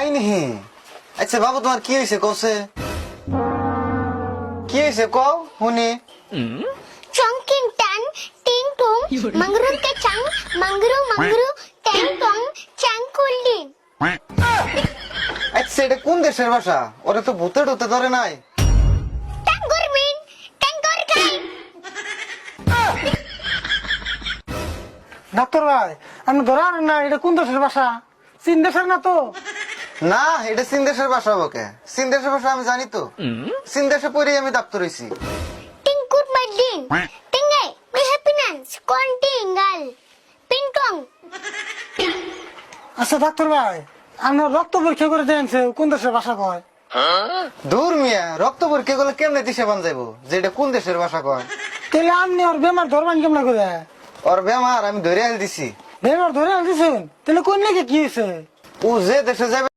তাই নাহি? আচ্ছা বাবু তোমার কি হয়েছে কসে? কি হয়েছে কও শুনি। চংকিং টান টিং টং মাংরু কে চাং মাংরু মাংরু ট্যাং টং চাংকুলডিং। আচ্ছা এটা কোন দেশের ভাষা? ওরা তো ভূতে টুতে ধরে নাই। টাঙ্গুরমিন টাঙ্গুর খাই। ডাক্তার ভাই আমি ধরার না, এটা কোন দেশের ভাষা? চীন দেশের না তো? না এটা চীন দেশের ভাষা বকে। চীন দেশের ভাষা আমি জানি তো, চীন দেশে পড়েই আমি দপ্তর হইছি। টিংকুর মাইডিং টিংগে মে হ্যাপিনেস কন্টিঙ্গাল পিংটং। আচ্ছা ডাক্তার ভাই আপনার রক্ত পরীক্ষা করে দেখছে কোন দেশের ভাষা কয়? দূর মিয়া, রক্ত পরীক্ষা করলে কেমনে দিশে বান যাইবো যে এটা কোন দেশের ভাষা কয়? তাহলে আপনি ওর বেমার ধরবেন কেমন করে? ওর বেমার আমি ধরে আল দিছি। বেমার ধরে আনতেছেন, তাহলে কোন নাকি কি হয়েছে? ও যে দেশে যাবে